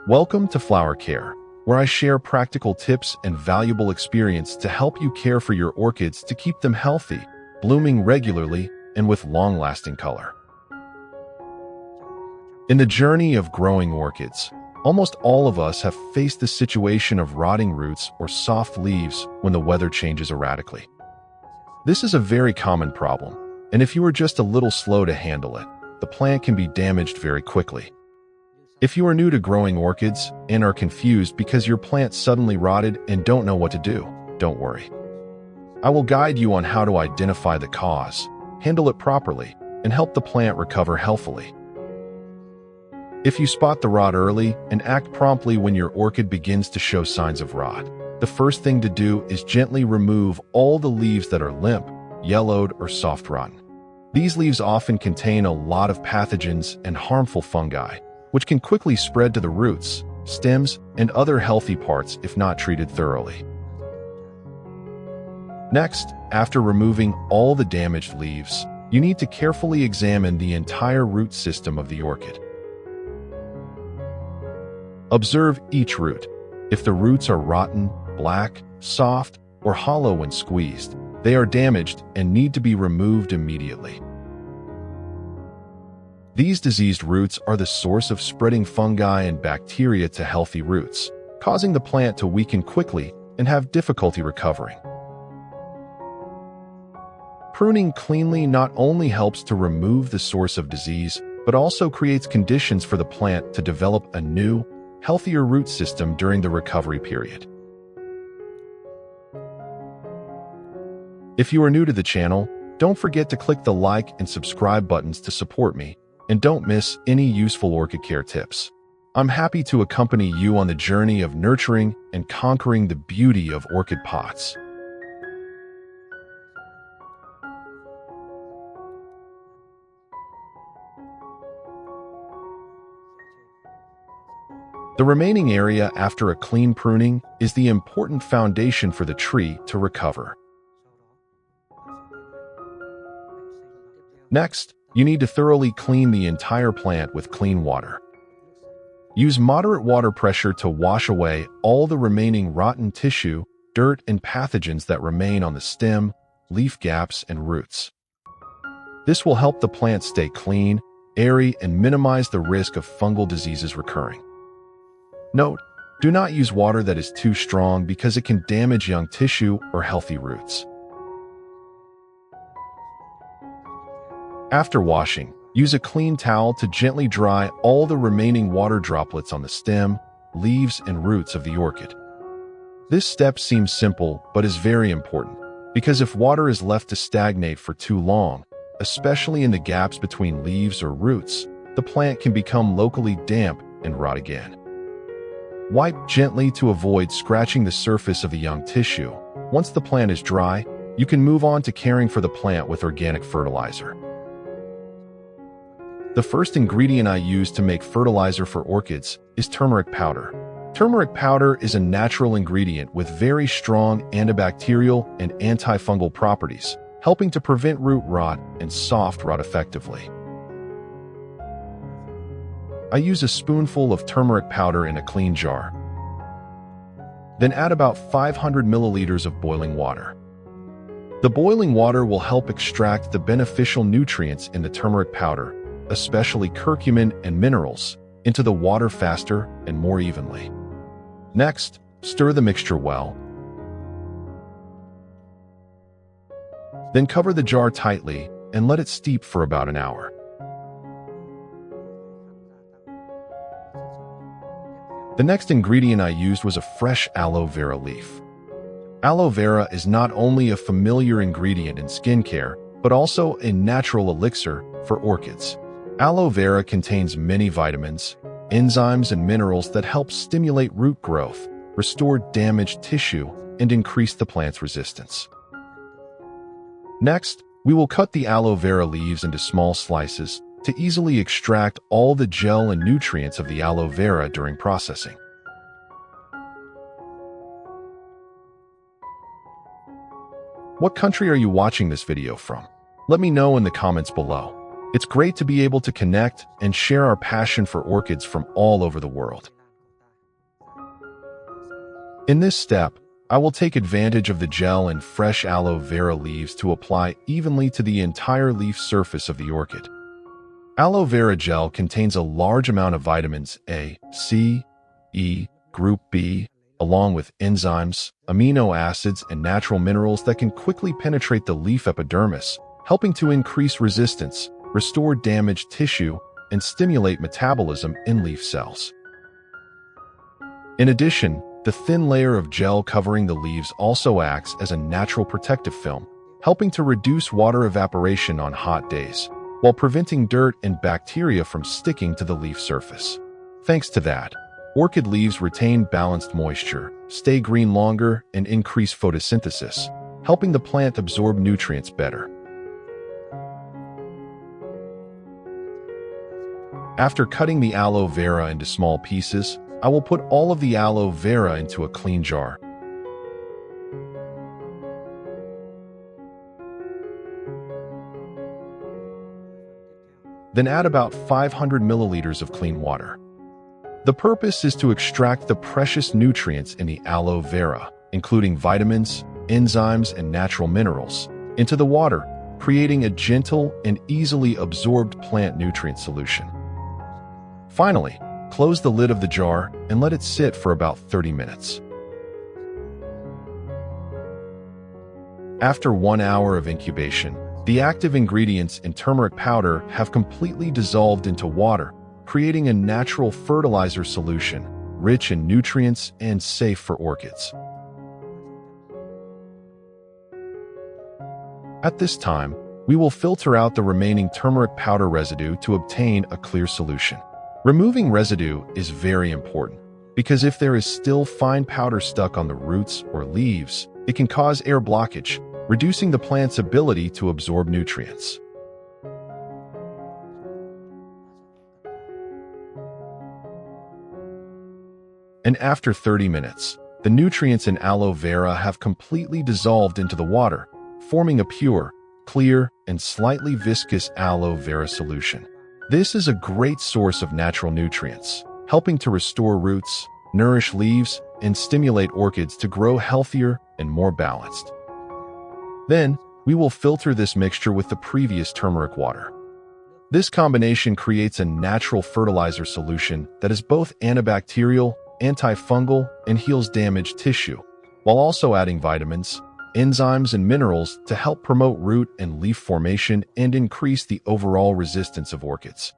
Welcome to Flower Care, where I share practical tips and valuable experience to help you care for your orchids to keep them healthy, blooming regularly, and with long-lasting color. In the journey of growing orchids, almost all of us have faced the situation of rotting roots or soft leaves when the weather changes erratically. This is a very common problem, and if you are just a little slow to handle it, the plant can be damaged very quickly. If you are new to growing orchids and are confused because your plant suddenly rotted and don't know what to do, don't worry. I will guide you on how to identify the cause, handle it properly, and help the plant recover healthily. If you spot the rot early and act promptly when your orchid begins to show signs of rot, the first thing to do is gently remove all the leaves that are limp, yellowed, or soft rotten. These leaves often contain a lot of pathogens and harmful fungi, which can quickly spread to the roots, stems, and other healthy parts if not treated thoroughly. Next, after removing all the damaged leaves, you need to carefully examine the entire root system of the orchid. Observe each root. If the roots are rotten, black, soft, or hollow when squeezed, they are damaged and need to be removed immediately. These diseased roots are the source of spreading fungi and bacteria to healthy roots, causing the plant to weaken quickly and have difficulty recovering. Pruning cleanly not only helps to remove the source of disease, but also creates conditions for the plant to develop a new, healthier root system during the recovery period. If you are new to the channel, don't forget to click the like and subscribe buttons to support me, and don't miss any useful orchid care tips. I'm happy to accompany you on the journey of nurturing and conquering the beauty of orchid pots. The remaining area after a clean pruning is the important foundation for the tree to recover. Next, you need to thoroughly clean the entire plant with clean water. Use moderate water pressure to wash away all the remaining rotten tissue, dirt, and pathogens that remain on the stem, leaf gaps, and roots. This will help the plant stay clean, airy, and minimize the risk of fungal diseases recurring. Note: do not use water that is too strong because it can damage young tissue or healthy roots. After washing, use a clean towel to gently dry all the remaining water droplets on the stem, leaves, and roots of the orchid. This step seems simple but is very important, because if water is left to stagnate for too long, especially in the gaps between leaves or roots, the plant can become locally damp and rot again. Wipe gently to avoid scratching the surface of the young tissue. Once the plant is dry, you can move on to caring for the plant with organic fertilizer. The first ingredient I use to make fertilizer for orchids is turmeric powder. Turmeric powder is a natural ingredient with very strong antibacterial and antifungal properties, helping to prevent root rot and soft rot effectively. I use a spoonful of turmeric powder in a clean jar. Then add about 500 milliliters of boiling water. The boiling water will help extract the beneficial nutrients in the turmeric powder, especially curcumin and minerals, into the water faster and more evenly. Next, stir the mixture well. Then cover the jar tightly and let it steep for about an hour. The next ingredient I used was a fresh aloe vera leaf. Aloe vera is not only a familiar ingredient in skincare, but also a natural elixir for orchids. Aloe vera contains many vitamins, enzymes, and minerals that help stimulate root growth, restore damaged tissue, and increase the plant's resistance. Next, we will cut the aloe vera leaves into small slices to easily extract all the gel and nutrients of the aloe vera during processing. What country are you watching this video from? Let me know in the comments below. It's great to be able to connect and share our passion for orchids from all over the world. In this step, I will take advantage of the gel and fresh aloe vera leaves to apply evenly to the entire leaf surface of the orchid. Aloe vera gel contains a large amount of vitamins A, C, E, group B, along with enzymes, amino acids, and natural minerals that can quickly penetrate the leaf epidermis, helping to increase resistance, restore damaged tissue, and stimulate metabolism in leaf cells. In addition, the thin layer of gel covering the leaves also acts as a natural protective film, helping to reduce water evaporation on hot days, while preventing dirt and bacteria from sticking to the leaf surface. Thanks to that, orchid leaves retain balanced moisture, stay green longer, and increase photosynthesis, helping the plant absorb nutrients better. After cutting the aloe vera into small pieces, I will put all of the aloe vera into a clean jar. Then add about 500 milliliters of clean water. The purpose is to extract the precious nutrients in the aloe vera, including vitamins, enzymes, and natural minerals, into the water, creating a gentle and easily absorbed plant nutrient solution. Finally, close the lid of the jar and let it sit for about 30 minutes. After 1 hour of incubation, the active ingredients in turmeric powder have completely dissolved into water, creating a natural fertilizer solution, rich in nutrients and safe for orchids. At this time, we will filter out the remaining turmeric powder residue to obtain a clear solution. Removing residue is very important because if there is still fine powder stuck on the roots or leaves, it can cause air blockage, reducing the plant's ability to absorb nutrients. And after 30 minutes, the nutrients in aloe vera have completely dissolved into the water, forming a pure, clear, and slightly viscous aloe vera solution. This is a great source of natural nutrients, helping to restore roots, nourish leaves, and stimulate orchids to grow healthier and more balanced. Then, we will filter this mixture with the previous turmeric water. This combination creates a natural fertilizer solution that is both antibacterial, antifungal, and heals damaged tissue, while also adding vitamins, enzymes, and minerals to help promote root and leaf formation and increase the overall resistance of orchids.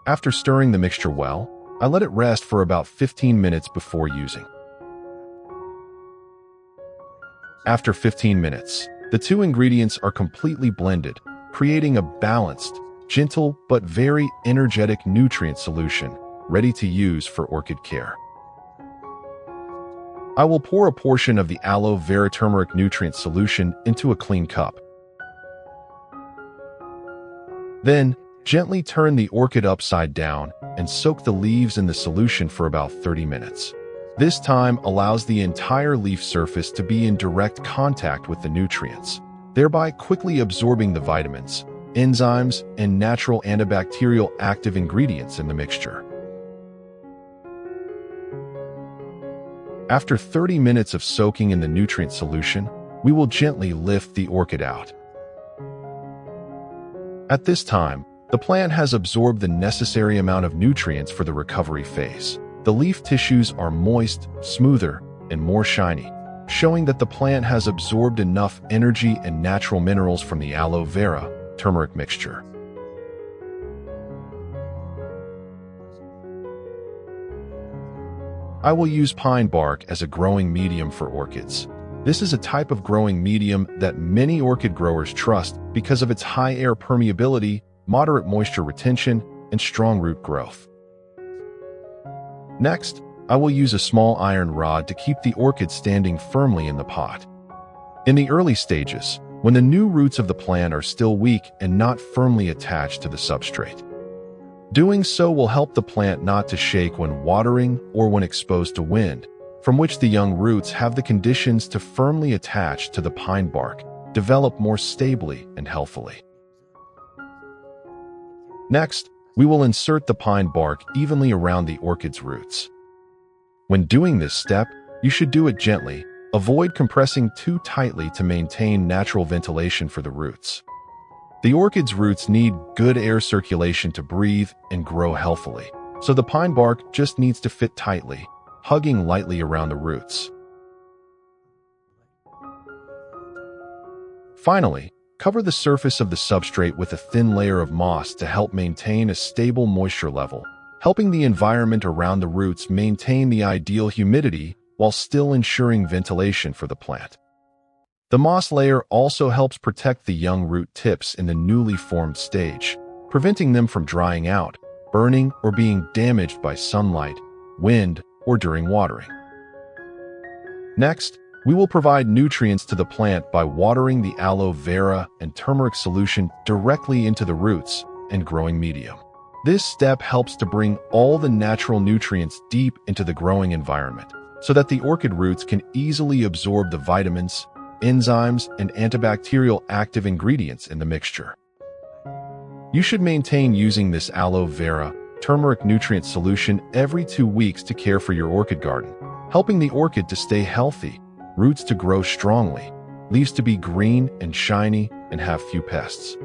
After stirring the mixture well, I let it rest for about 15 minutes before using. After 15 minutes, the two ingredients are completely blended, creating a balanced, gentle, but very energetic nutrient solution, ready to use for orchid care. I will pour a portion of the aloe vera turmeric nutrient solution into a clean cup. Then, gently turn the orchid upside down and soak the leaves in the solution for about 30 minutes. This time allows the entire leaf surface to be in direct contact with the nutrients, thereby quickly absorbing the vitamins, enzymes, and natural antibacterial active ingredients in the mixture. After 30 minutes of soaking in the nutrient solution, we will gently lift the orchid out. At this time, the plant has absorbed the necessary amount of nutrients for the recovery phase. The leaf tissues are moist, smoother, and more shiny, showing that the plant has absorbed enough energy and natural minerals from the aloe vera turmeric mixture. I will use pine bark as a growing medium for orchids. This is a type of growing medium that many orchid growers trust because of its high air permeability, moderate moisture retention, and strong root growth. Next, I will use a small iron rod to keep the orchid standing firmly in the pot. In the early stages, when the new roots of the plant are still weak and not firmly attached to the substrate. Doing so will help the plant not to shake when watering or when exposed to wind, from which the young roots have the conditions to firmly attach to the pine bark, develop more stably and healthily. Next, we will insert the pine bark evenly around the orchid's roots. When doing this step, You should do it gently. Avoid compressing too tightly to maintain natural ventilation for the roots. The orchid's roots need good air circulation to breathe and grow healthily, so the pine bark just needs to fit tightly, hugging lightly around the roots. Finally, cover the surface of the substrate with a thin layer of moss to help maintain a stable moisture level, helping the environment around the roots maintain the ideal humidity while still ensuring ventilation for the plant. The moss layer also helps protect the young root tips in the newly formed stage, preventing them from drying out, burning, or being damaged by sunlight, wind, or during watering. Next, we will provide nutrients to the plant by watering the aloe vera and turmeric solution directly into the roots and growing medium. This step helps to bring all the natural nutrients deep into the growing environment, so that the orchid roots can easily absorb the vitamins, enzymes, and antibacterial active ingredients in the mixture. You should maintain using this aloe vera turmeric nutrient solution every 2 weeks to care for your orchid garden, helping the orchid to stay healthy, roots to grow strongly, leaves to be green and shiny, and have few pests.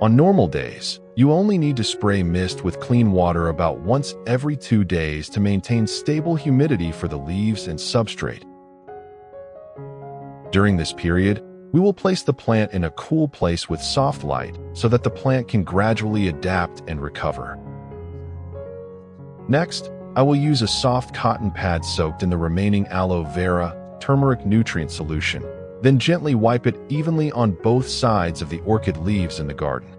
On normal days, you only need to spray mist with clean water about once every 2 days to maintain stable humidity for the leaves and substrate. During this period, we will place the plant in a cool place with soft light so that the plant can gradually adapt and recover. Next, I will use a soft cotton pad soaked in the remaining aloe vera turmeric nutrient solution, then gently wipe it evenly on both sides of the orchid leaves in the garden.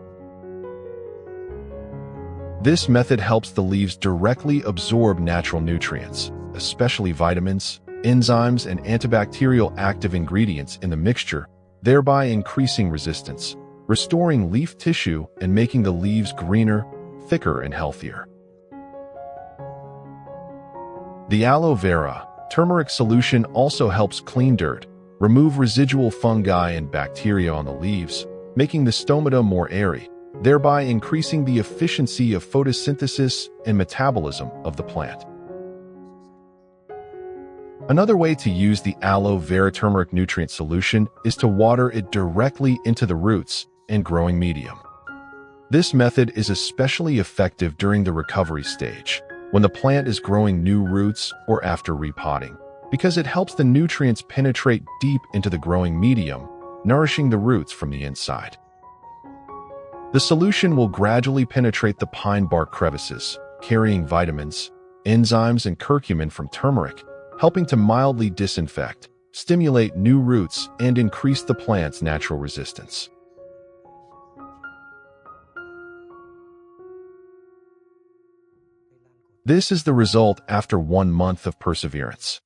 This method helps the leaves directly absorb natural nutrients, especially vitamins, enzymes, and antibacterial active ingredients in the mixture, thereby increasing resistance, restoring leaf tissue, and making the leaves greener, thicker, and healthier. The aloe vera turmeric solution also helps clean dirt, remove residual fungi and bacteria on the leaves, making the stomata more airy, thereby increasing the efficiency of photosynthesis and metabolism of the plant. Another way to use the aloe vera turmeric nutrient solution is to water it directly into the roots and growing medium. This method is especially effective during the recovery stage, when the plant is growing new roots or after repotting, because it helps the nutrients penetrate deep into the growing medium, nourishing the roots from the inside. The solution will gradually penetrate the pine bark crevices, carrying vitamins, enzymes, and curcumin from turmeric, helping to mildly disinfect, stimulate new roots, and increase the plant's natural resistance. This is the result after 1 month of perseverance.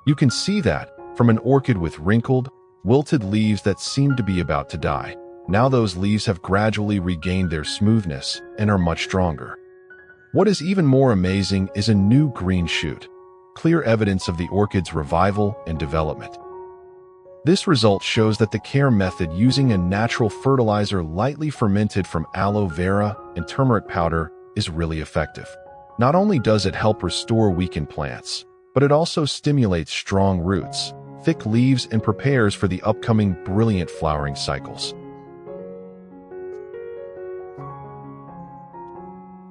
You can see that from an orchid with wrinkled, wilted leaves that seemed to be about to die. Now those leaves have gradually regained their smoothness and are much stronger. What is even more amazing is a new green shoot, clear evidence of the orchid's revival and development. This result shows that the care method using a natural fertilizer lightly fermented from aloe vera and turmeric powder is really effective. Not only does it help restore weakened plants, but it also stimulates strong roots, thick leaves, and prepares for the upcoming brilliant flowering cycles.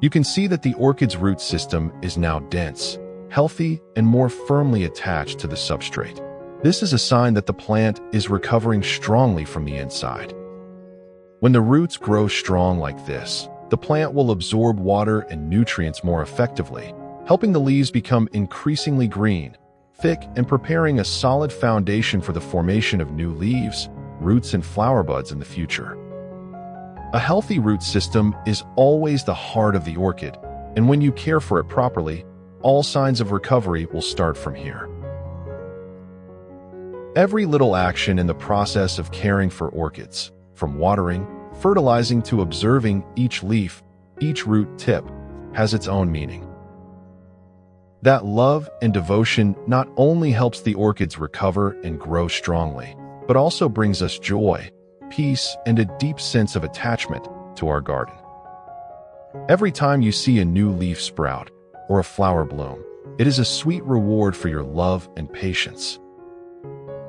You can see that the orchid's root system is now dense, healthy, and more firmly attached to the substrate. This is a sign that the plant is recovering strongly from the inside. When the roots grow strong like this, the plant will absorb water and nutrients more effectively, helping the leaves become increasingly green, thick, and preparing a solid foundation for the formation of new leaves, roots, and flower buds in the future. A healthy root system is always the heart of the orchid, and when you care for it properly, all signs of recovery will start from here. Every little action in the process of caring for orchids, from watering, fertilizing to observing each leaf, each root tip, has its own meaning. That love and devotion not only helps the orchids recover and grow strongly, but also brings us joy, peace, and a deep sense of attachment to our garden. Every time you see a new leaf sprout or a flower bloom, It is a sweet reward for your love and patience.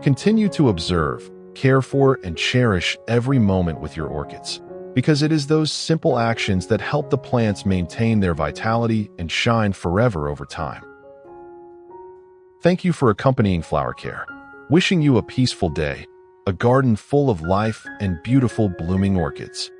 Continue to observe, care for, and cherish every moment with your orchids, because it is those simple actions that help the plants maintain their vitality and shine forever over time. Thank you for accompanying Flower Care. Wishing you a peaceful day, a garden full of life and beautiful blooming orchids.